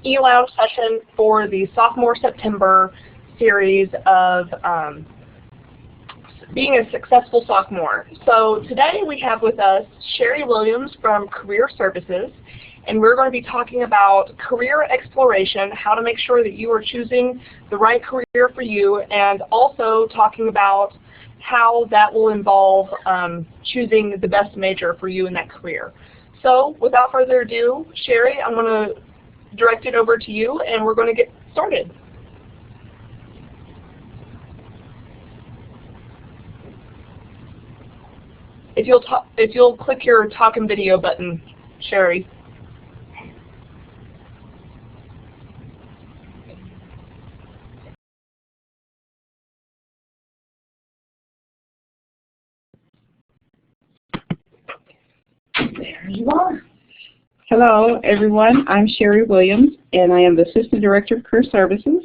eLounge session for the Sophomore September series of being a successful sophomore. So today we have with us Sherry Williams from Career Services, and we're going to be talking about career exploration, how to make sure that you are choosing the right career for you, and also talking about how that will involve choosing the best major for you in that career. So without further ado, Sherry, I'm going to direct it over to you, and we're going to get started. If you'll click your talk and video button, Sherry. There you are. Hello, everyone. I'm Sherry Williams, and I am the Assistant Director of Career Services.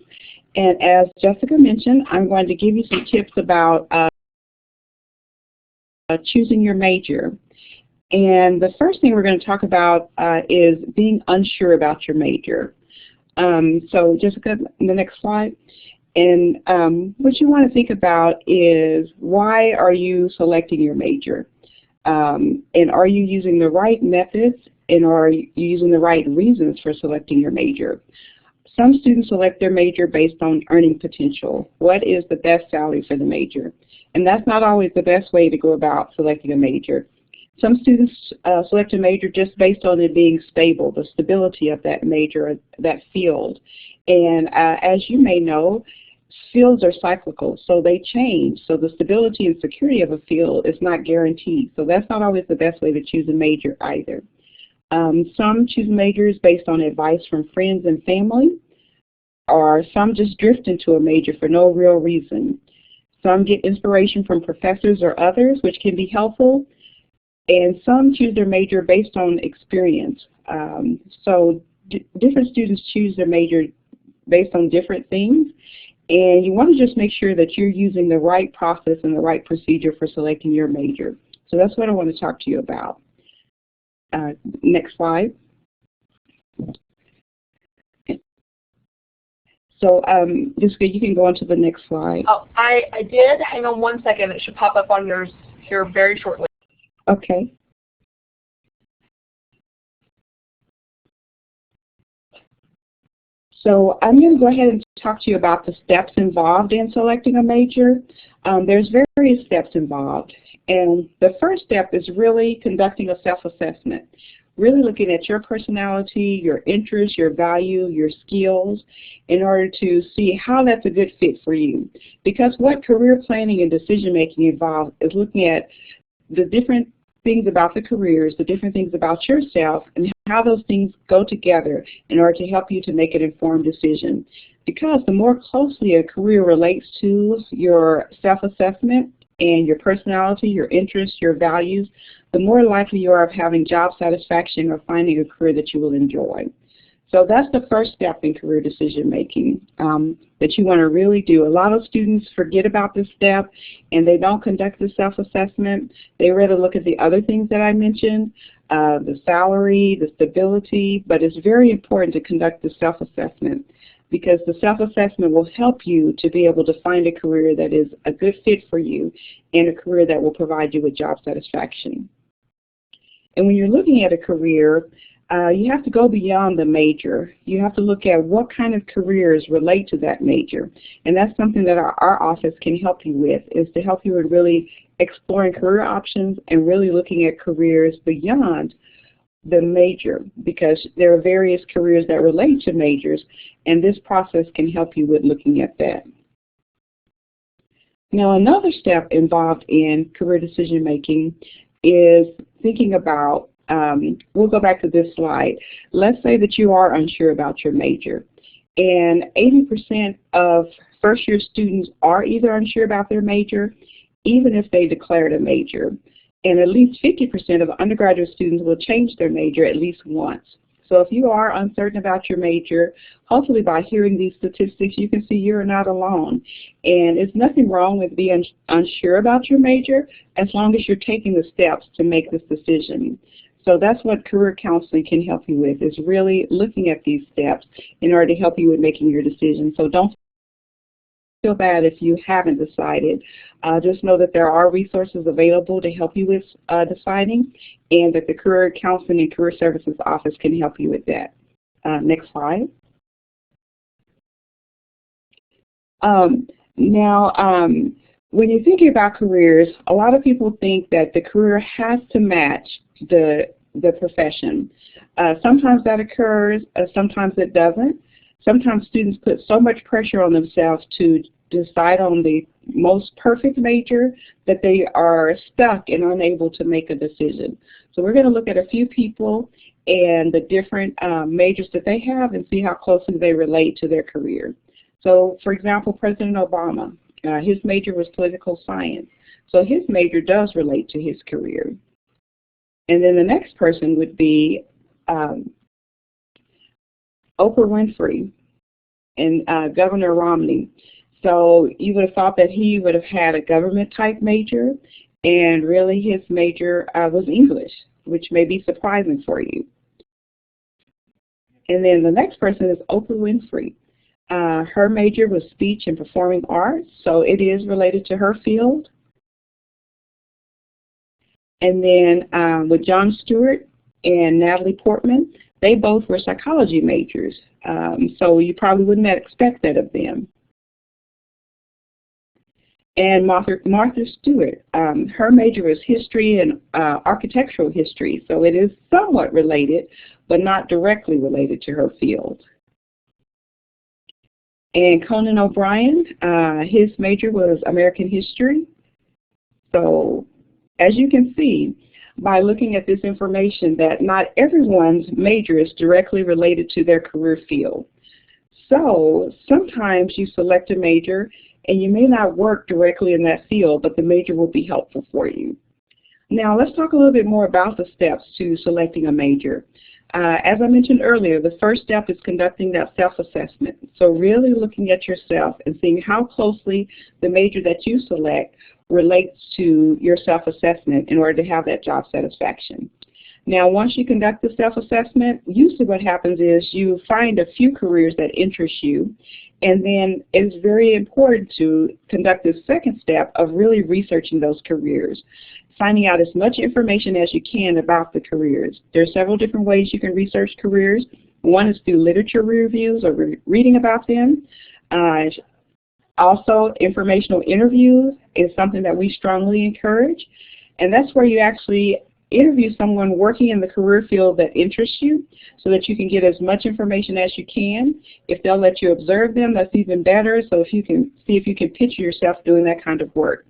And as Jessica mentioned, I'm going to give you some tips about choosing your major. And the first thing we're going to talk about is being unsure about your major. So Jessica, the next slide. And what you want to think about is, why are you selecting your major? And are you using the right methods, and are you using the right reasons for selecting your major? Some students select their major based on earning potential. What is the best salary for the major? And that's not always the best way to go about selecting a major. Some students select a major just based on it being stable, the stability of that major, that field. And as you may know, fields are cyclical, so they change. So the stability and security of a field is not guaranteed. So that's not always the best way to choose a major either. Some choose majors based on advice from friends and family, or some just drift into a major for no real reason. Some get inspiration from professors or others, which can be helpful, and some choose their major based on experience. So different students choose their major based on different things, and you want to just make sure that you're using the right process and the right procedure for selecting your major. So that's what I want to talk to you about. Next slide. So Jessica, you can go on to the next slide. Oh, I did. Hang on one second. It should pop up on yours here very shortly. Okay. So I'm going to go ahead and talk to you about the steps involved in selecting a major. There's various steps involved. And the first step is really conducting a self-assessment, really looking at your personality, your interests, your value, your skills, in order to see how that's a good fit for you. Because what career planning and decision-making involves is looking at the different things about the careers, the different things about yourself, and how those things go together in order to help you to make an informed decision. Because the more closely a career relates to your self-assessment and your personality, your interests, your values, the more likely you are of having job satisfaction or finding a career that you will enjoy. So that's the first step in career decision making that you want to really do. A lot of students forget about this step and they don't conduct the self-assessment. They rather look at the other things that I mentioned, the salary, the stability, but it's very important to conduct the self-assessment, because the self-assessment will help you to be able to find a career that is a good fit for you and a career that will provide you with job satisfaction. And when you're looking at a career, you have to go beyond the major. You have to look at what kind of careers relate to that major. And that's something that our office can help you with, is to help you with really exploring career options and really looking at careers beyond the major, because there are various careers that relate to majors, and this process can help you with looking at that. Now, another step involved in career decision making is thinking about, we'll go back to this slide. Let's say that you are unsure about your major, and 80% of first-year students are either unsure about their major, even if they declared a major. And at least 50% of undergraduate students will change their major at least once. So if you are uncertain about your major, hopefully by hearing these statistics, you can see you're not alone. And there's nothing wrong with being unsure about your major as long as you're taking the steps to make this decision. So that's what career counseling can help you with, is really looking at these steps in order to help you with making your decision. So don't feel bad if you haven't decided. Just know that there are resources available to help you with deciding, and that the Career Counseling and Career Services Office can help you with that. Next slide. When you're thinking about careers, a lot of people think that the career has to match the profession. Sometimes that occurs, sometimes it doesn't. Sometimes students put so much pressure on themselves to decide on the most perfect major that they are stuck and unable to make a decision. So we're going to look at a few people and the different majors that they have and see how closely they relate to their career. So for example, President Obama, his major was political science. So his major does relate to his career. And then the next person would be Oprah Winfrey and Governor Romney. So you would have thought that he would have had a government type major, and really his major was English, which may be surprising for you. And then the next person is Oprah Winfrey. Her major was speech and performing arts, so it is related to her field. And then with Jon Stewart and Natalie Portman, they both were psychology majors, so you probably wouldn't expect that of them. And Martha Stewart, her major was history and architectural history, so it is somewhat related, but not directly related to her field. And Conan O'Brien, his major was American history. So as you can see by looking at this information, that not everyone's major is directly related to their career field. So sometimes you select a major and you may not work directly in that field, but the major will be helpful for you. Now let's talk a little bit more about the steps to selecting a major. As I mentioned earlier, the first step is conducting that self-assessment. So really looking at yourself and seeing how closely the major that you select relates to your self-assessment in order to have that job satisfaction. Now, once you conduct the self-assessment, usually what happens is you find a few careers that interest you, and then it's very important to conduct this second step of really researching those careers, finding out as much information as you can about the careers. There are several different ways you can research careers. One is through literature reviews or reading about them. Also, informational interviews is something that we strongly encourage, and that's where you actually interview someone working in the career field that interests you so that you can get as much information as you can. If they'll let you observe them, that's even better. So if you can see if you can picture yourself doing that kind of work.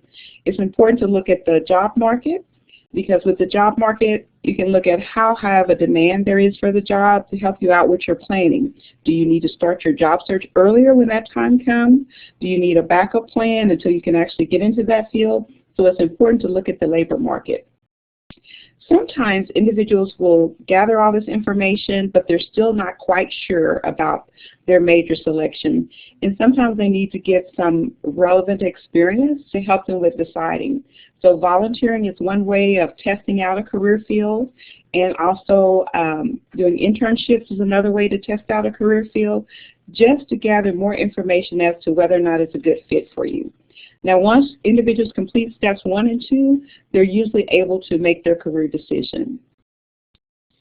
It's important to look at the job market, because with the job market, you can look at how high of a demand there is for the job to help you out with your planning. Do you need to start your job search earlier when that time comes? Do you need a backup plan until you can actually get into that field? So it's important to look at the labor market. Sometimes individuals will gather all this information, but they're still not quite sure about their major selection. And sometimes they need to get some relevant experience to help them with deciding. So volunteering is one way of testing out a career field, and also doing internships is another way to test out a career field, just to gather more information as to whether or not it's a good fit for you. Now, once individuals complete steps 1 and 2, they're usually able to make their career decision.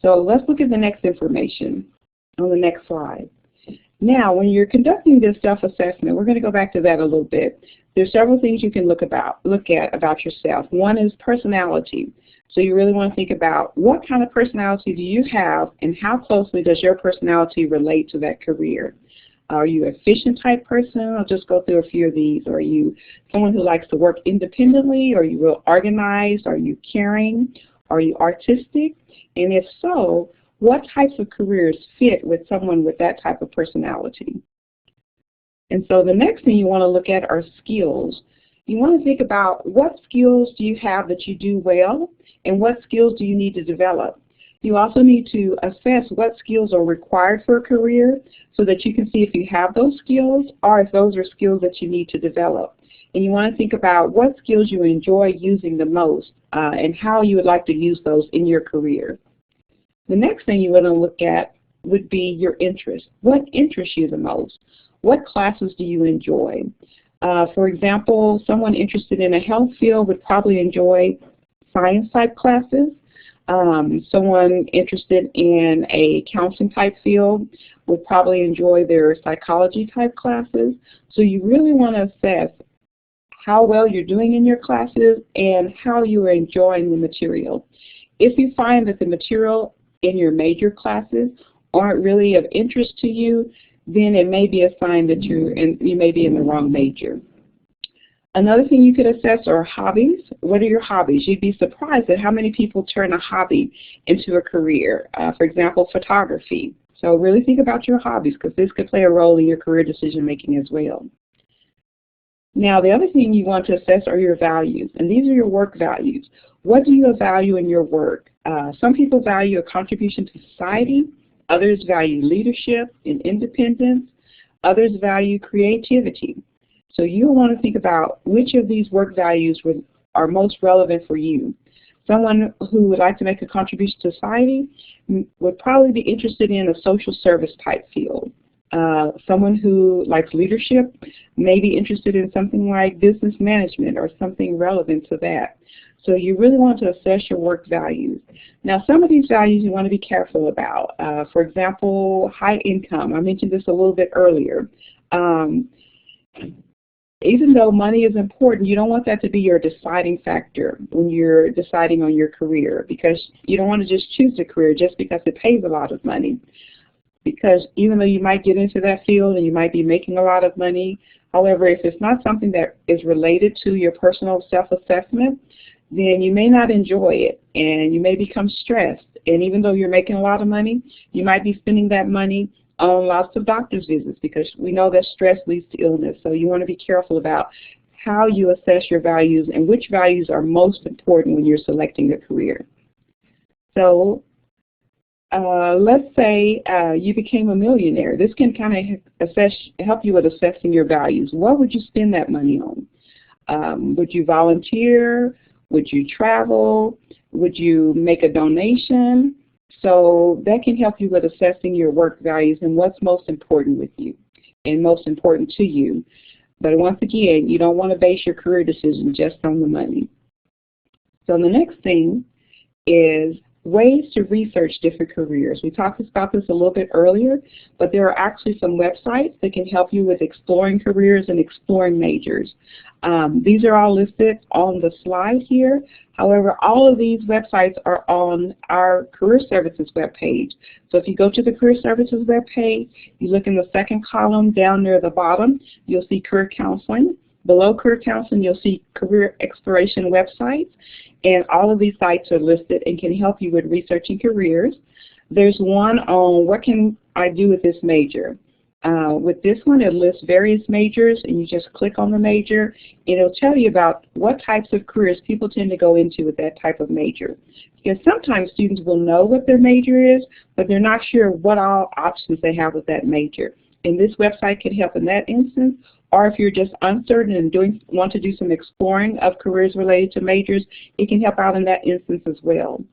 So let's look at the next information on the next slide. Now, when you're conducting this self-assessment, we're going to go back to that a little bit. There's several things you can look at about yourself. One is personality. So you really want to think about what kind of personality do you have, and how closely does your personality relate to that career. Are you an efficient type person? I'll just go through a few of these. Are you someone who likes to work independently? Are you real organized? Are you caring? Are you artistic? And if so, what types of careers fit with someone with that type of personality? And so the next thing you want to look at are skills. You want to think about what skills do you have that you do well, and what skills do you need to develop. You also need to assess what skills are required for a career so that you can see if you have those skills or if those are skills that you need to develop. And you want to think about what skills you enjoy using the most and how you would like to use those in your career. The next thing you want to look at would be your interest. What interests you the most? What classes do you enjoy? For example, someone interested in a health field would probably enjoy science type classes. Someone interested in a counseling type field would probably enjoy their psychology type classes. So you really want to assess how well you're doing in your classes and how you are enjoying the material. If you find that the material in your major classes aren't really of interest to you, then it may be a sign that you may be in the wrong major. Another thing you could assess are hobbies. What are your hobbies? You'd be surprised at how many people turn a hobby into a career. For example, photography. So really think about your hobbies, because this could play a role in your career decision making as well. Now, the other thing you want to assess are your values, and these are your work values. What do you value in your work? Some people value a contribution to society. Others value leadership and independence. Others value creativity. So you'll want to think about which of these work values are most relevant for you. Someone who would like to make a contribution to society would probably be interested in a social service type field. Someone who likes leadership may be interested in something like business management or something relevant to that. So you really want to assess your work values. Now, some of these values you want to be careful about. For example, high income. I mentioned this a little bit earlier. Even though money is important, you don't want that to be your deciding factor when you're deciding on your career, because you don't want to just choose a career just because it pays a lot of money. Because even though you might get into that field and you might be making a lot of money, however, if it's not something that is related to your personal self-assessment, then you may not enjoy it and you may become stressed. And even though you're making a lot of money, you might be spending that money on lots of doctor's visits, because we know that stress leads to illness. So you want to be careful about how you assess your values and which values are most important when you're selecting a career. So let's say you became a millionaire. This can kind of help you with assessing your values. What would you spend that money on? Would you volunteer? Would you travel? Would you make a donation? So that can help you with assessing your work values and what's most important with you and most important to you. But once again, you don't want to base your career decision just on the money. So the next thing is ways to research different careers. We talked about this a little bit earlier, but there are actually some websites that can help you with exploring careers and exploring majors. These are all listed on the slide here. However, all of these websites are on our Career Services webpage. So if you go to the Career Services webpage, you look in the second column down near the bottom, you'll see Career Counseling. Below Career Counseling, you'll see Career Exploration websites, and all of these sites are listed and can help you with researching careers. There's one on what can I do with this major. With this one, it lists various majors, and you just click on the major, and it'll tell you about what types of careers people tend to go into with that type of major. Because sometimes students will know what their major is, but they're not sure what all options they have with that major. And this website can help in that instance. Or if you're just uncertain and want to do some exploring of careers related to majors, it can help out in that instance as well.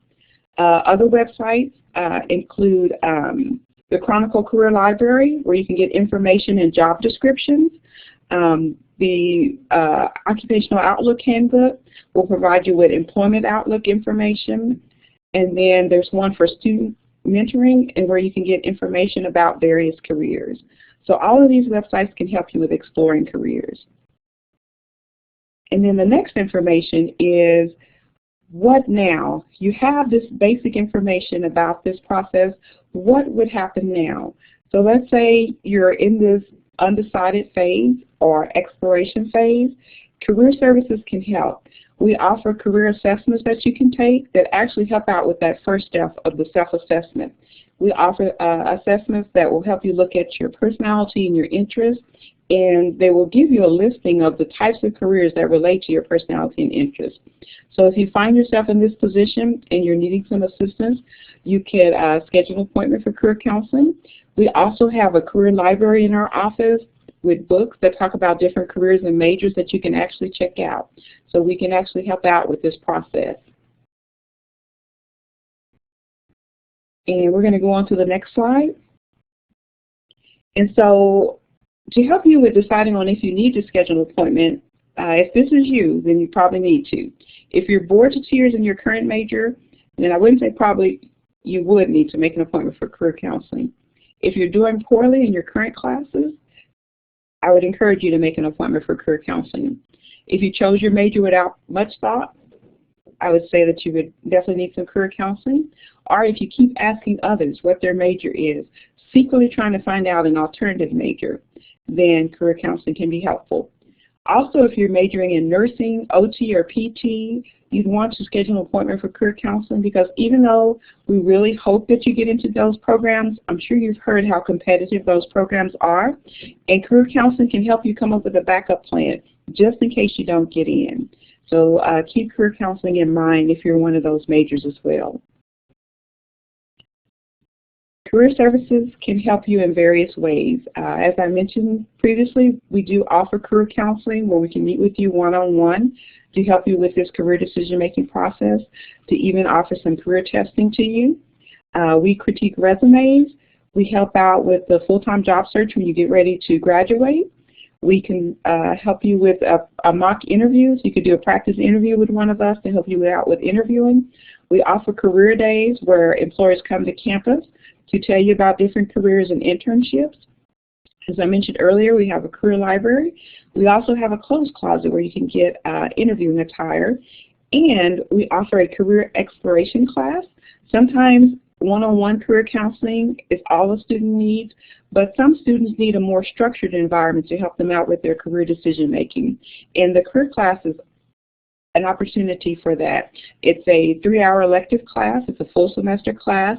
Other websites include the Chronicle Career Library, where you can get information and job descriptions. The Occupational Outlook Handbook will provide you with employment outlook information. And then there's one for student mentoring, and where you can get information about various careers. So all of these websites can help you with exploring careers. And then the next information is, what now? You have this basic information about this process. What would happen now? So let's say you're in this undecided phase or exploration phase. Career Services can help. We offer career assessments that you can take that actually help out with that first step of the self-assessment. We offer assessments that will help you look at your personality and your interests, and they will give you a listing of the types of careers that relate to your personality and interests. So if you find yourself in this position and you're needing some assistance, you can schedule an appointment for career counseling. We also have a career library in our office with books that talk about different careers and majors that you can actually check out. So we can actually help out with this process. And we're going to go on to the next slide. And so to help you with deciding on if you need to schedule an appointment, if this is you, then you probably need to. If you're bored to tears in your current major, then I wouldn't say probably, you would need to make an appointment for career counseling. If you're doing poorly in your current classes, I would encourage you to make an appointment for career counseling. If you chose your major without much thought, I would say that you would definitely need some career counseling. Or if you keep asking others what their major is, secretly trying to find out an alternative major, then career counseling can be helpful. Also, if you're majoring in nursing, OT, or PT, you'd want to schedule an appointment for career counseling, because even though we really hope that you get into those programs, I'm sure you've heard how competitive those programs are, and career counseling can help you come up with a backup plan just in case you don't get in. So keep career counseling in mind if you're one of those majors as well. Career services can help you in various ways. As I mentioned previously, we do offer career counseling where we can meet with you one-on-one to help you with this career decision-making process, to even offer some career testing to you. We critique resumes. We help out with the full-time job search when you get ready to graduate. We can help you with a mock interview. So you could do a practice interview with one of us to help you out with interviewing. We offer career days where employers come to campus to tell you about different careers and internships. As I mentioned earlier, we have a career library. We also have a clothes closet where you can get interviewing attire. And we offer a career exploration class. Sometimes one-on-one career counseling is all a student needs, but some students need a more structured environment to help them out with their career decision making. And the career class is an opportunity for that. It's a 3-hour elective class. It's a full semester class.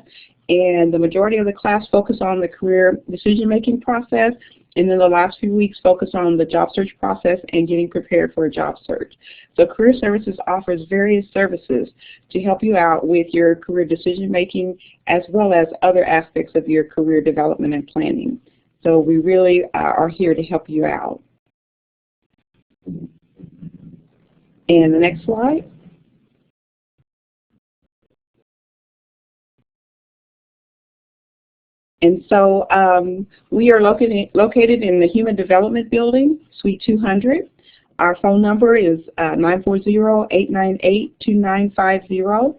And the majority of the class focus on the career decision-making process, and then the last few weeks focus on the job search process and getting prepared for a job search. So Career Services offers various services to help you out with your career decision-making as well as other aspects of your career development and planning. So we really are here to help you out. And the next slide. And so we are located in the Human Development Building, Suite 200. Our phone number is 940-898-2950.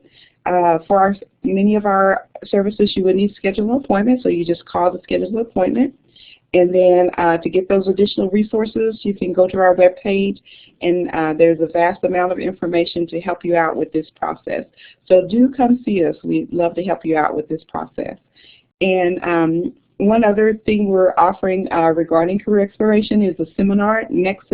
For many of our services, you would need to schedule an appointment, so you just call to schedule an appointment. And then to get those additional resources, you can go to our webpage, and there's a vast amount of information to help you out with this process. So do come see us. We'd love to help you out with this process. And one other thing we're offering regarding career exploration is a seminar next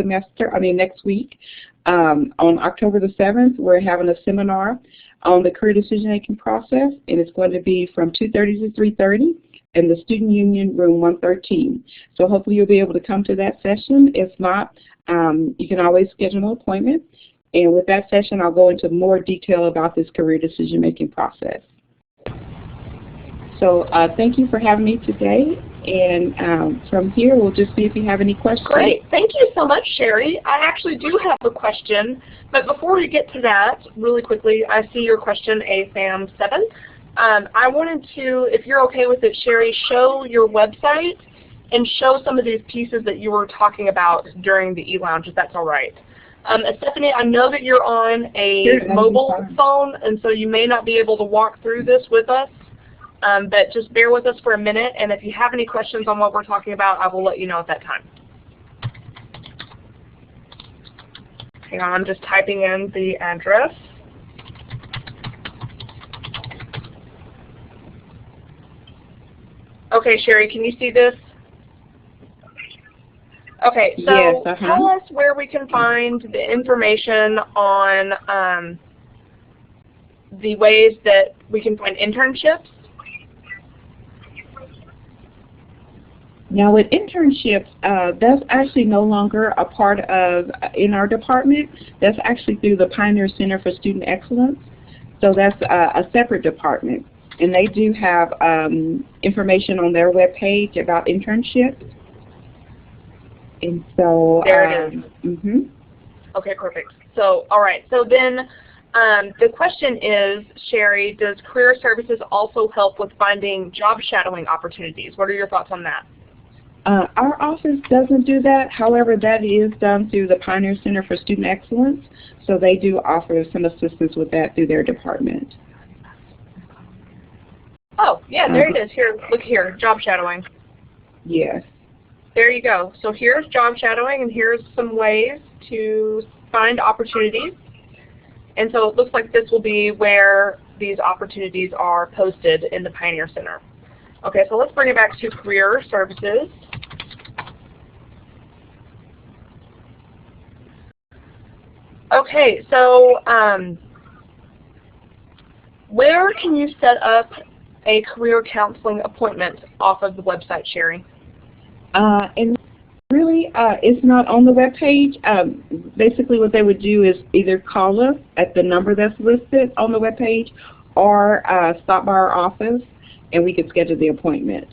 week. On October the 7th, we're having a seminar on the career decision-making process, and it's going to be from 2:30 to 3:30 in the Student Union Room 113. So hopefully you'll be able to come to that session. If not, you can always schedule an appointment. And with that session, I'll go into more detail about this career decision-making process. So thank you for having me today, and from here we'll just see if you have any questions. Great. Thank you so much, Sherry. I actually do have a question, but before we get to that, really quickly, I see your question, ASAM7. I wanted to, if you're okay with it, Sherry, show your website and show some of these pieces that you were talking about during the eLounge, if that's all right. Stephanie, I know that you're on a mobile phone, and so you may not be able to walk through this with us. But just bear with us for a minute, and if you have any questions on what we're talking about, I will let you know at that time. Hang on, I'm just typing in the address. Okay, Sherry, can you see this? Okay, so yes, tell us where we can find the information on the ways that we can find internships. Now with internships, that's actually no longer a part of in our department. That's actually through the Pioneer Center for Student Excellence. So that's a separate department. And they do have information on their webpage about internships. And so there it is. Okay, perfect. So, all right. So then The question is, Sherry, does Career Services also help with finding job shadowing opportunities? What are your thoughts on that? Our office doesn't do that. However, that is done through the Pioneer Center for Student Excellence, so they do offer some assistance with that through their department. Oh, yeah, there it is. Here, look here, job shadowing. Yes. There you go. So here's job shadowing, and here's some ways to find opportunities. And so it looks like this will be where these opportunities are posted in the Pioneer Center. Okay, so let's bring it back to Career Services. Okay, so where can you set up a career counseling appointment off of the website, Sherry? And really, it's not on the web page. Basically, what they would do is either call us at the number that's listed on the web page, or stop by our office, and we could schedule the appointment.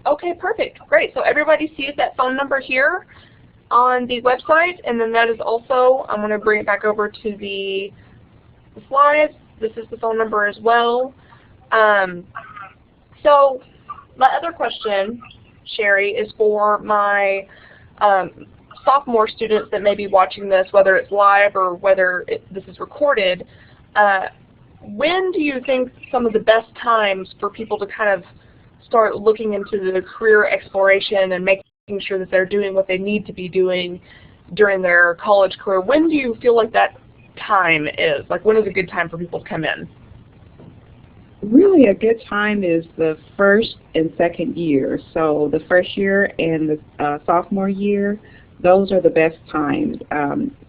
Okay, perfect. Great. So everybody sees that phone number here on the website, and then that is also, I'm going to bring it back over to the slides. This is the phone number as well. So my other question, Sherry, is for my sophomore students that may be watching this, whether it's live or whether this is recorded. When do you think some of the best times for people to kind of start looking into the career exploration and making sure that they're doing what they need to be doing during their college career? When do you feel like that time is? Like, when is a good time for people to come in? Really, a good time is the first and second year. So the first year and the sophomore year, those are the best times.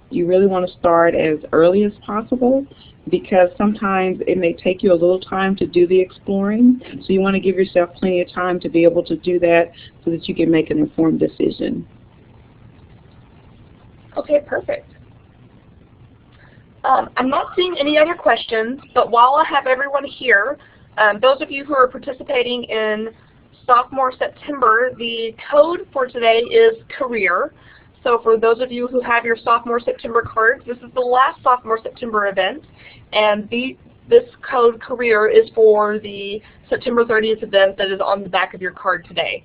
You really want to start as early as possible, because sometimes it may take you a little time to do the exploring. So you want to give yourself plenty of time to be able to do that so that you can make an informed decision. Okay, perfect. I'm not seeing any other questions, but while I have everyone here, those of you who are participating in Sophomore September, the code for today is career. So for those of you who have your Sophomore September cards, this is the last Sophomore September event, and this code career is for the September 30th event that is on the back of your card today.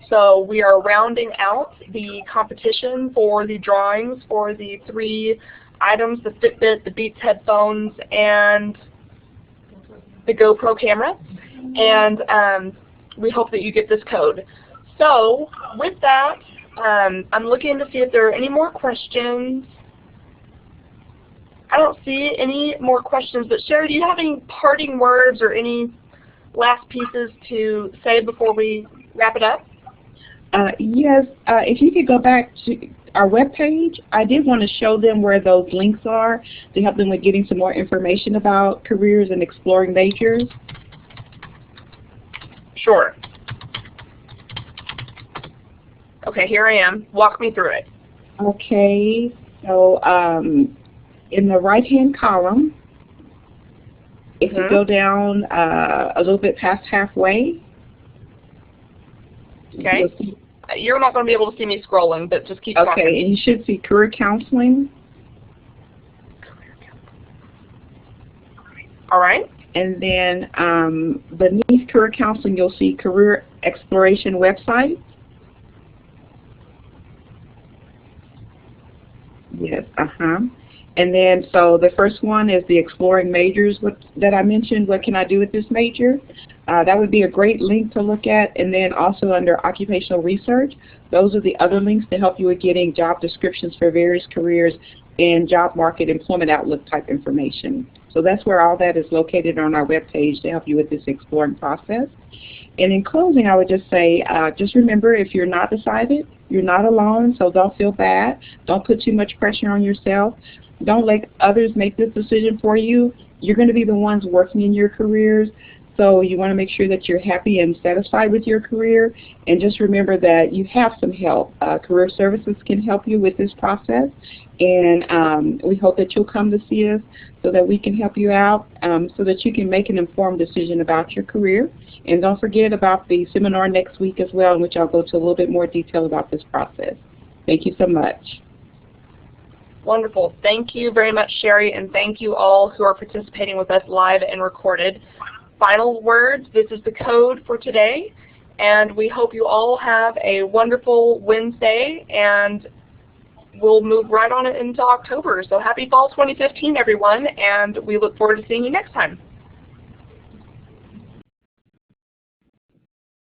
So we are rounding out the competition for the drawings for the 3 items, the Fitbit, the Beats headphones, and the GoPro camera. And we hope that you get this code. So with that, I'm looking to see if there are any more questions. I don't see any more questions, but Sherry, do you have any parting words or any last pieces to say before we wrap it up? Yes, if you could go back to our webpage, I did want to show them where those links are to help them with getting some more information about careers and exploring majors. Sure. Okay, here I am. Walk me through it. Okay, so in the right-hand column, if you go down a little bit past halfway, okay. You're not going to be able to see me scrolling, but just keep talking. Okay, and you should see career counseling. All right. And then beneath career counseling, you'll see career exploration website. Yes, And then, so the first one is the exploring majors that I mentioned. What can I do with this major? That would be a great link to look at. And then also under occupational research, those are the other links to help you with getting job descriptions for various careers and job market employment outlook type information. So that's where all that is located on our webpage to help you with this exploring process. And in closing, I would just say, just remember, if you're not decided, you're not alone, so don't feel bad. Don't put too much pressure on yourself. Don't let others make this decision for you. You're going to be the ones working in your careers, so you want to make sure that you're happy and satisfied with your career. And just remember that you have some help. Career Services can help you with this process, and we hope that you'll come to see us so that we can help you out so that you can make an informed decision about your career. And don't forget about the seminar next week as well, in which I'll go to a little bit more detail about this process. Thank you so much. Wonderful. Thank you very much, Sherry, and thank you all who are participating with us live and recorded. Final words, this is the code for today, and we hope you all have a wonderful Wednesday, and we'll move right on into October. So happy fall 2015, everyone, and we look forward to seeing you next time.